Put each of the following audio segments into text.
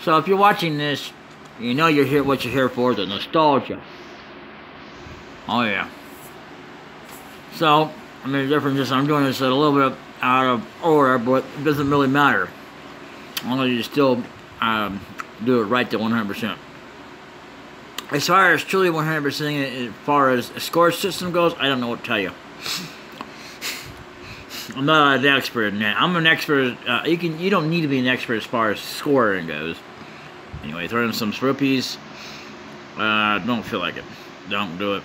So if you're watching this, you know you're here. What you're here for? The nostalgia. Oh yeah. So I mean, the difference is I'm doing this a little bit out of order, but it doesn't really matter. As long as you still do it right to 100%. As far as truly 100%, as far as a score system goes, I don't know what to tell you. I'm not an expert in that. I'm an expert. You don't need to be an expert as far as scoring goes. Anyway, throw in some rupees. Don't feel like it. Don't do it.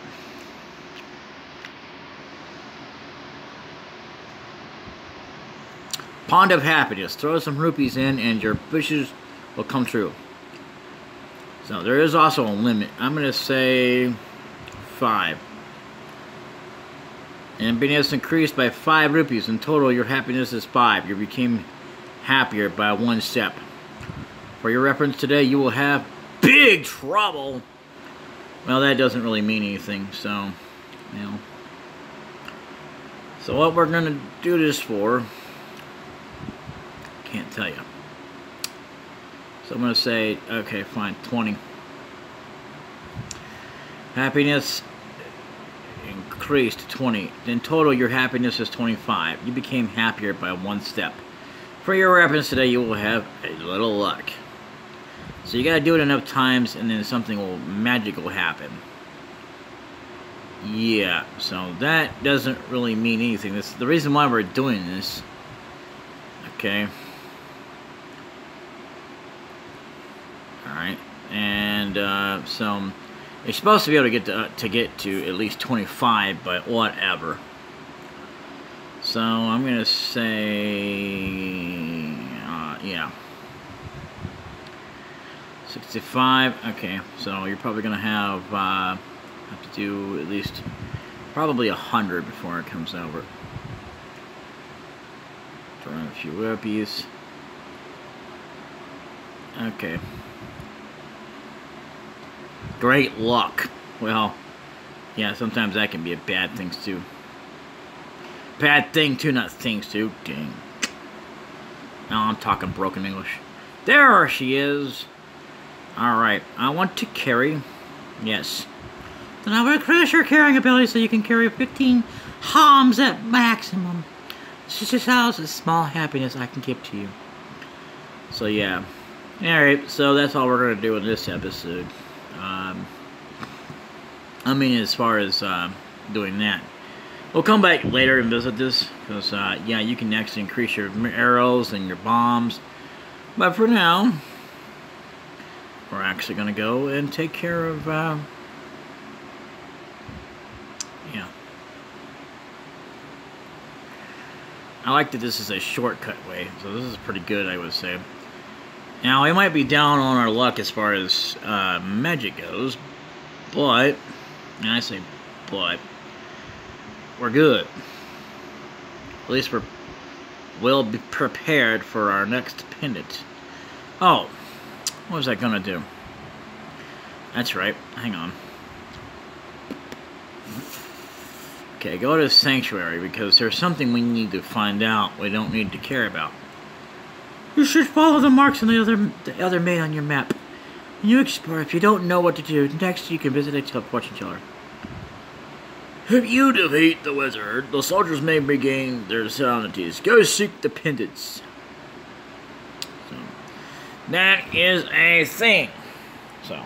Pond of Happiness. Throw some rupees in and your wishes will come true. So there is also a limit. I'm going to say 5. And happiness increased by 5 rupees. In total, your happiness is 5. You became happier by 1 step. For your reference today, you will have big trouble. Well, that doesn't really mean anything, so, you know. So what we're going to do this for, can't tell you. So I'm going to say, okay, fine, 20. Happiness increased to 20. In total, your happiness is 25. You became happier by 1 step. For your reference today, you will have a little luck. So you got to do it enough times, and then something magical will happen. Yeah, so that doesn't really mean anything. This is the reason why we're doing this. Okay. Alright, and so you're supposed to be able to get to at least 25, but whatever. So I'm gonna say, yeah, 65. Okay, so you're probably gonna have to do at least probably 100 before it comes over. Throw in a few rupees. Okay. Great luck. Well, yeah, sometimes that can be a bad thing too. Bad thing too, not things too. Dang. Now I'm talking broken English. There she is. Alright, I want to carry. Yes. Then I will increase your carrying ability so you can carry 15 homs at maximum. This is just how a small happiness I can give to you. So yeah. Alright, so that's all we're going to do in this episode. I mean, as far as doing that. We'll come back later and visit this, because, yeah, you can actually increase your arrows and your bombs. But for now, we're actually going to go and take care of, yeah. I like that this is a shortcut way, so this is pretty good, I would say. Now, we might be down on our luck as far as magic goes, but, and I say but, we're good. At least we'll be prepared for our next pendant. Oh, what was I gonna do? That's right, hang on. Okay, go to Sanctuary, because there's something we need to find out we don't need to care about. You should follow the marks on the other maid on your map. When you explore, if you don't know what to do, next you can visit a fortune teller. If you defeat the wizard, the soldiers may regain their sanity. Go seek the pendants. So, that is a thing. So,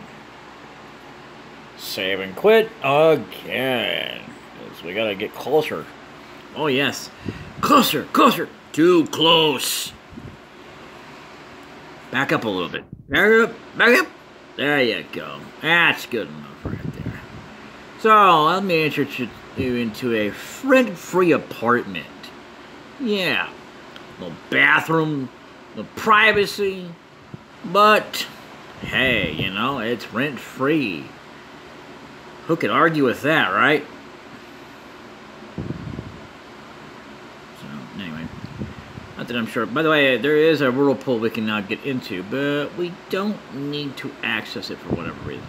save and quit again. Because we gotta get closer. Oh yes. Closer, closer. Too close. Back up a little bit. Back up, back up. There you go. That's good enough right there. So, let me introduce you into a rent-free apartment. Yeah. No bathroom, no privacy. But, hey, you know, it's rent-free. Who could argue with that, right? Not that I'm sure. By the way, there is a whirlpool we can now get into, but we don't need to access it for whatever reason.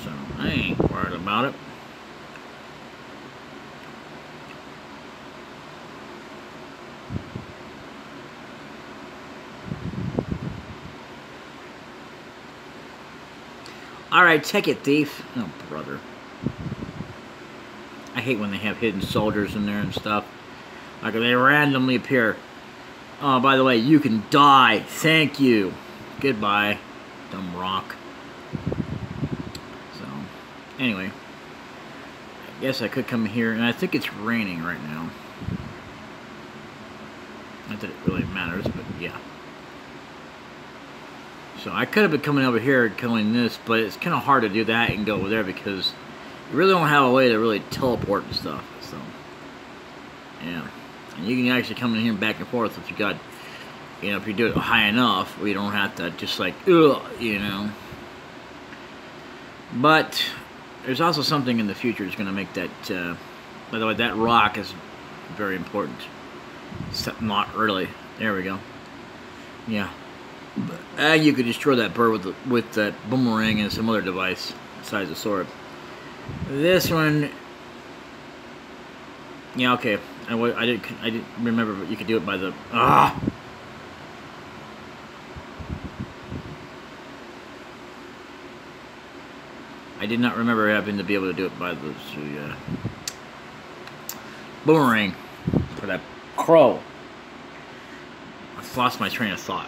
So, I ain't worried about it. Alright, take it, thief. Oh, brother. I hate when they have hidden soldiers in there and stuff. Like, they randomly appear. Oh, by the way, you can die. Thank you. Goodbye, dumb rock. So, anyway. I guess I could come here, and I think it's raining right now. Not that it really matters, but yeah. So I could have been coming over here and killing this, but it's kind of hard to do that and go over there because you really don't have a way to really teleport and stuff. So, yeah. And you can actually come in here and back and forth if you got, you know, if you do it high enough, where you don't have to just like, ugh, you know. But there's also something in the future that's going to make that, by the way, that rock is very important. Not really. There we go. Yeah. You could destroy that bird with that boomerang and some other device besides a sword. This one, yeah, okay. I didn't remember, but you could do it by the I did not remember having to be able to do it by the boomerang for that crow. I've lost my train of thought.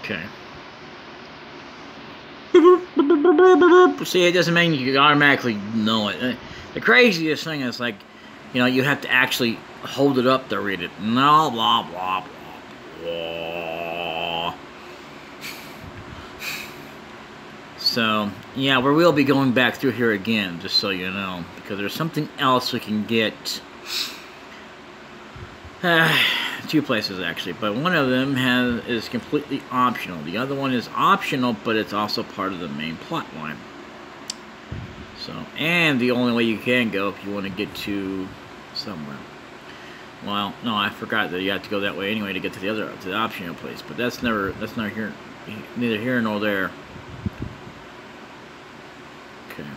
Okay. See, it doesn't mean you automatically know it. The craziest thing is, like, you know, you have to actually hold it up to read it. No, blah, blah, blah, blah. So, yeah, we will be going back through here again, just so you know, because there's something else we can get. Two places actually, but one of them is completely optional. The other one is optional, but it's also part of the main plot line. So, and the only way you can go if you want to get to somewhere. Well, no, I forgot that you have to go that way anyway to get to the optional place. But that's not here, neither here nor there. Okay.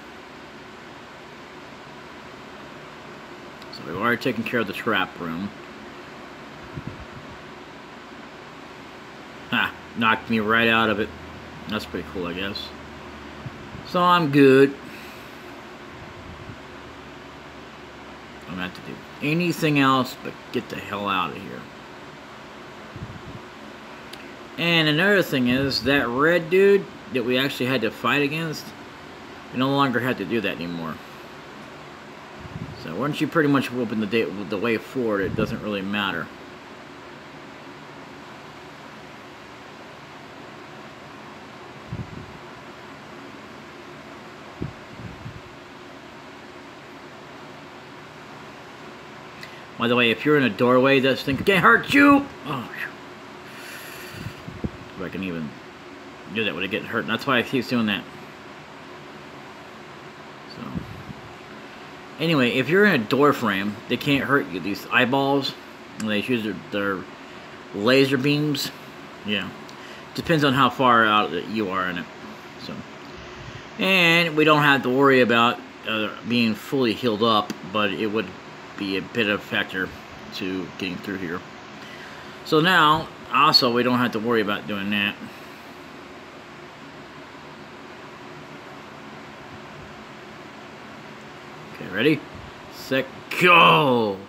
So we've already taken care of the trap room. Ha! Knocked me right out of it. That's pretty cool, I guess. So I'm good. I don't have to do anything else but get the hell out of here. And another thing is, that red dude that we actually had to fight against, we no longer have to do that anymore. So once you pretty much open the way forward, it doesn't really matter. By the way, if you're in a doorway, this thing can hurt you! Oh, if I can even do that without getting hurt. And that's why I keep doing that. So, anyway, if you're in a door frame, they can't hurt you. These eyeballs, when they use their laser beams, yeah. Depends on how far out you are in it. So, and we don't have to worry about being fully healed up, but it would be a bit of a factor to getting through here. So now, also, we don't have to worry about doing that. Okay, ready? Set, go!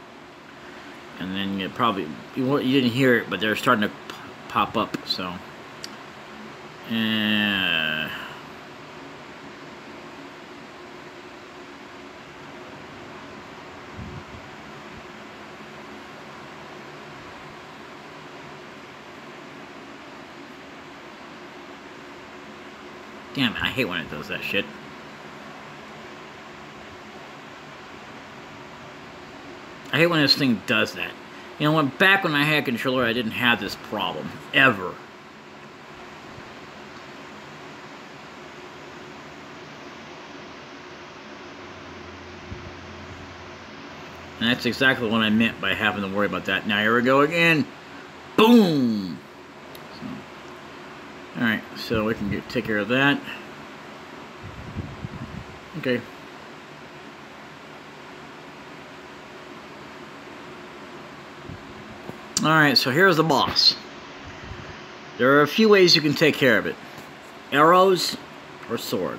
And then you probably, you didn't hear it, but they're starting to pop up, so. Damn it, I hate when it does that shit. I hate when this thing does that. You know, back when I had a controller, I didn't have this problem. Ever. And that's exactly what I meant by having to worry about that. Now, here we go again. Boom! Alright, so we can take care of that. Okay. Alright, so here's the boss. There are a few ways you can take care of it. Arrows or sword.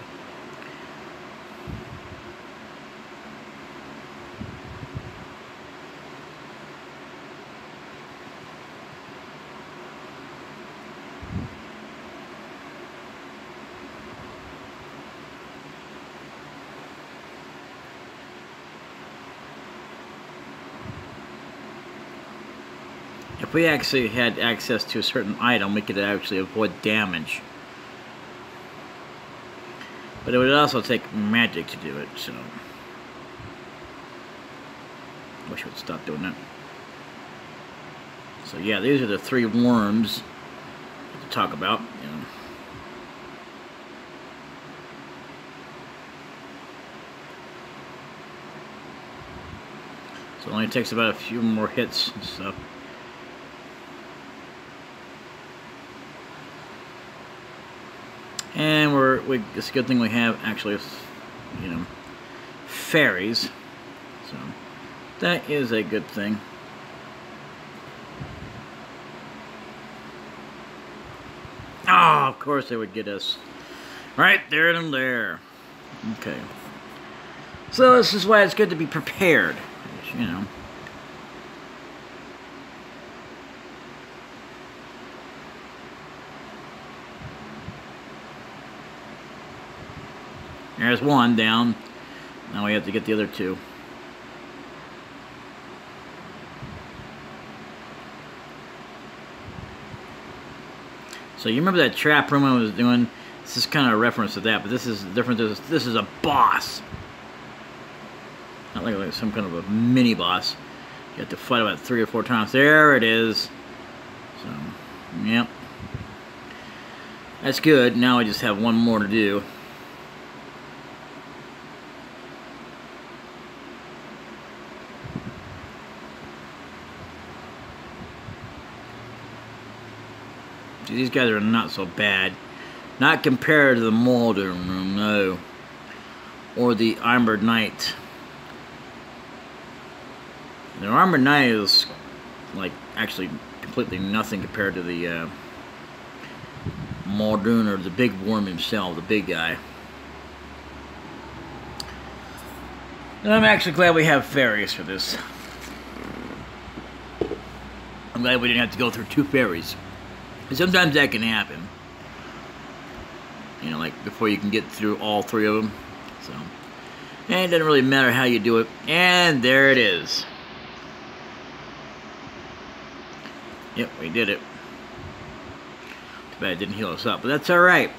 If we actually had access to a certain item, we could actually avoid damage. But it would also take magic to do it, so... wish it would stop doing that. So yeah, these are the 3 worms to talk about, you know. So it only takes about a few more hits and stuff. And it's a good thing we have actually, you know, fairies. So that is a good thing. Oh, of course they would get us. Right there and there. Okay. So this is why it's good to be prepared, you know. There's one down. Now we have to get the other 2. So you remember that trap room I was doing? This is kind of a reference to that, but this is different. This is a boss. Not like some kind of a mini boss. You have to fight about 3 or 4 times. There it is. So, yep. That's good. Now I just have one more to do. These guys are not so bad. Not compared to the Muldoon room, no. Or the Armored Knight. The Armored Knight is, like, actually completely nothing compared to the Muldoon, or the big worm himself, the big guy. And I'm actually glad we have fairies for this. I'm glad we didn't have to go through 2 fairies. Sometimes that can happen. You know, like before you can get through all 3 of them. So, and it doesn't really matter how you do it. And there it is. Yep, we did it. Too bad it didn't heal us up, but that's alright.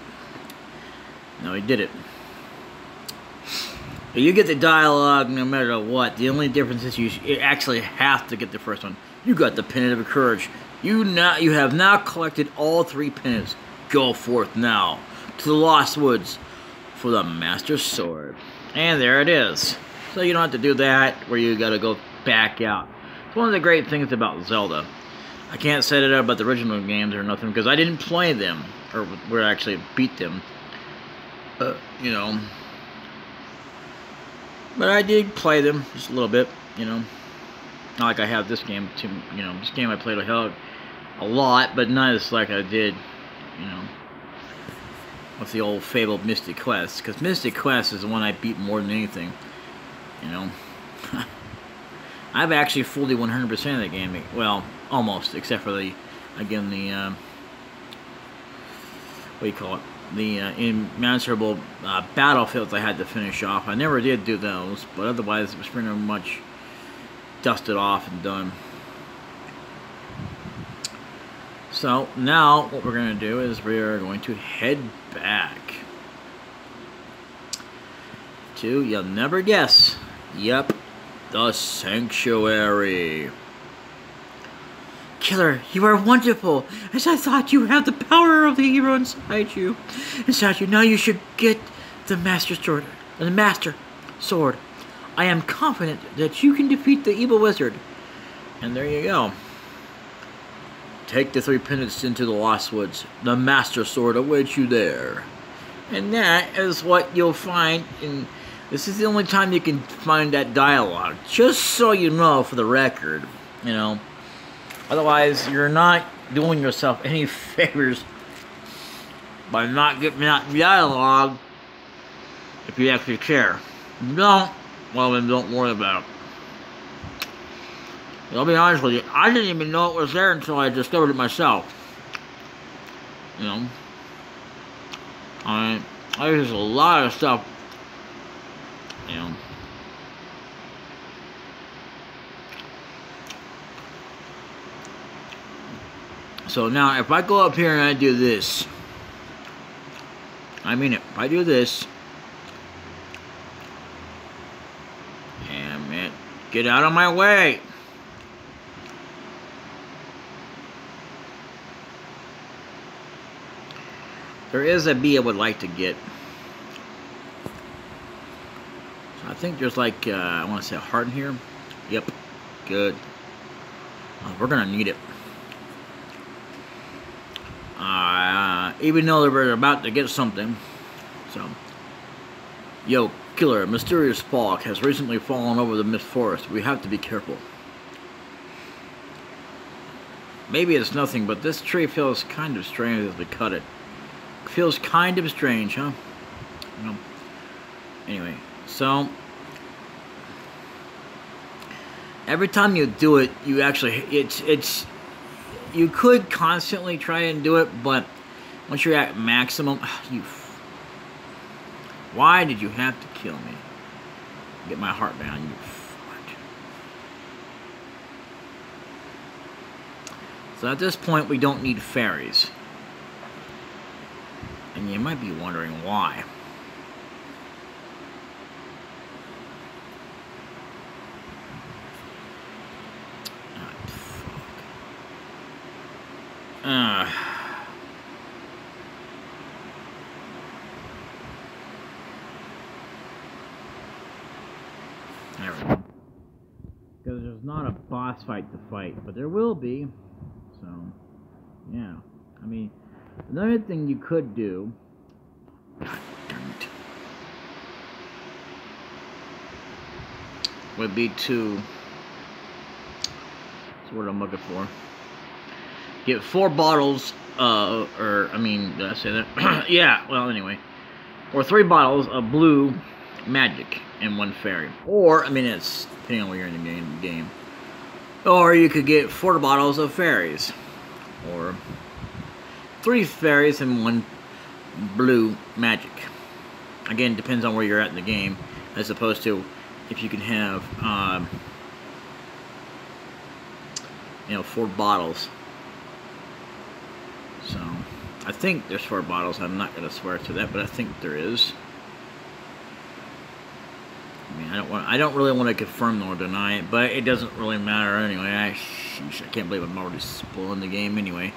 No, we did it. But you get the dialogue no matter what. The only difference is you actually have to get the first one. You got the Pendant of Courage. You have now collected all 3 pendants. Go forth now to the Lost Woods for the Master Sword. And there it is. So you don't have to do that where you gotta go back out. It's one of the great things about Zelda. I can't say that about the original games or nothing because I didn't play them or actually beat them. You know. But I did play them just a little bit, you know. Not like I have this game too, you know. This game I played a lot, but not as like I did, you know, with the old fabled Mystic Quest. Because Mystic Quest is the one I beat more than anything, you know. I've actually fully 100% of the game. Well, almost, except for the, again, the, what do you call it? The immeasurable battlefields I had to finish off. I never did do those, but otherwise it was pretty much dusted off and done. So now what we're going to do is we are going to head back to, you'll never guess, yep, the Sanctuary. Killer, you are wonderful. As I thought, you have the power of the hero inside you. Now you should get the Master Sword. The Master Sword. I am confident that you can defeat the evil wizard. And there you go. Take the 3 pendants into the Lost Woods. The Master Sword awaits you there. And that is what you'll find in This is the only time you can find that dialogue. Just so you know, for the record, you know. Otherwise, you're not doing yourself any favors by not getting that dialogue if you actually care. If you don't, well then don't worry about it. I'll be honest with you, I didn't even know it was there until I discovered it myself. You know. There's a lot of stuff, you know. So now, if I go up here and I do this, I mean it, if I do this, damn it, get out of my way. There is a bee I would like to get. So I think there's like, I want to say a heart in here. Yep, good. We're going to need it. Even though they're about to get something. So, yo, killer, a mysterious fog has recently fallen over the mist forest. We have to be careful. Maybe it's nothing, but this tree feels kind of strange as we cut it. Feels kind of strange, huh? No. Anyway, so every time you do it, you actually it's you could constantly try and do it, but once you're at maximum, why did you have to kill me? Get my heart down, you fuck. So at this point, we don't need fairies. And you might be wondering why. Oh, fuck. There we go. Because there's not a boss fight to fight, but there will be. So, yeah. I mean, another thing you could do, would be to, that's what I'm looking for, get 4 bottles, did I say that? Yeah, well, anyway, or 3 bottles of blue magic and 1 fairy. Or, I mean, it's depending on where you're in the game. Or you could get 4 bottles of fairies. Or 3 fairies and 1 blue magic. Again, depends on where you're at in the game, as opposed to if you can have, 4 bottles. So, I think there's 4 bottles. I'm not going to swear to that, but I think there is. I mean, I don't really want to confirm nor deny it, but it doesn't really matter anyway. I can't believe I'm already spoiling the game anyway.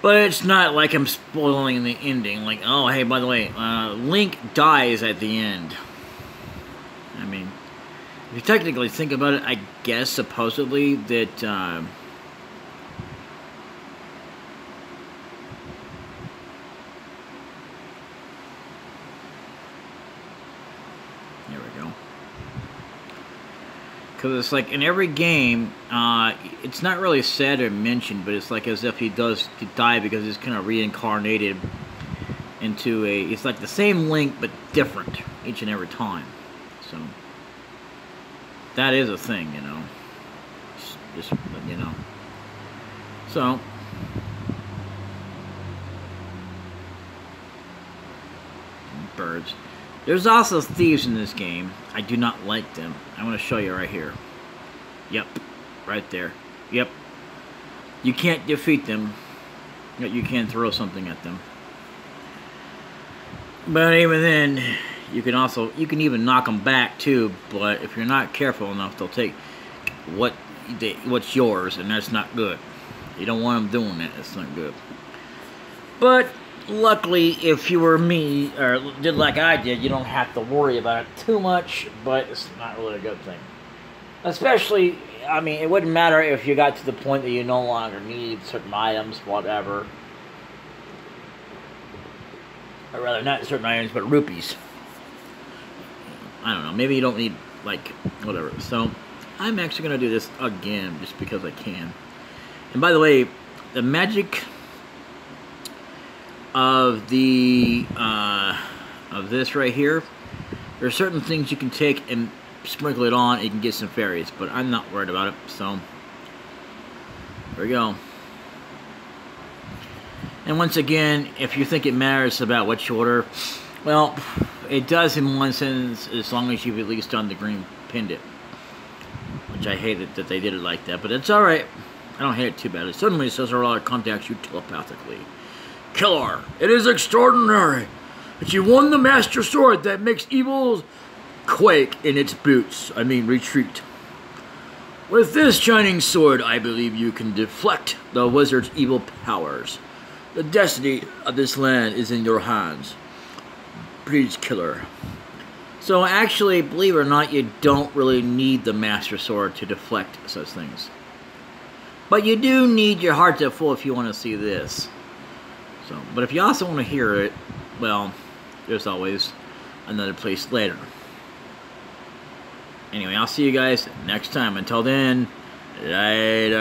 But it's not like I'm spoiling the ending. Like, oh, hey, by the way, Link dies at the end. I mean, if you technically think about it, I guess supposedly that, there we go. Because it's like in every game, it's not really said or mentioned, but it's like as if he does die because he's kind of reincarnated into it's like the same Link, but different each and every time. So, that is a thing, you know. Just you know. So, birds. There's also thieves in this game. I do not like them. I want to show you right here. Yep. Right there. Yep. You can't defeat them. But you can throw something at them. But even then, you can even knock them back too, but if you're not careful enough, they'll take what's yours, and that's not good. You don't want them doing that. That's not good. But luckily, if you were me, or did like I did, you don't have to worry about it too much, but it's not really a good thing. Especially, I mean, it wouldn't matter if you got to the point that you no longer need certain items, whatever. Or rather, not certain items, but rupees. I don't know. Maybe you don't need, like, whatever. So, I'm actually going to do this again just because I can. And by the way, the magic of the, of this right here, there are certain things you can take and sprinkle it on, and you can get some fairies, but I'm not worried about it, so there we go. And once again, if you think it matters about what you order, well, it does in one sense, as long as you've at least done the green pendant, which I hate it that they did it like that, but it's alright. I don't hate it too bad. It suddenly says Arlotta contacts you telepathically. Killer, it is extraordinary that you won the Master Sword that makes evil quake in its boots. Retreat. With this shining sword, I believe you can deflect the wizard's evil powers. The destiny of this land is in your hands. Please, Killer. So actually, believe it or not, you don't really need the Master Sword to deflect such things. But you do need your heart to full if you want to see this. So, but if you also want to hear it, well, there's always another place later. Anyway, I'll see you guys next time. Until then, later.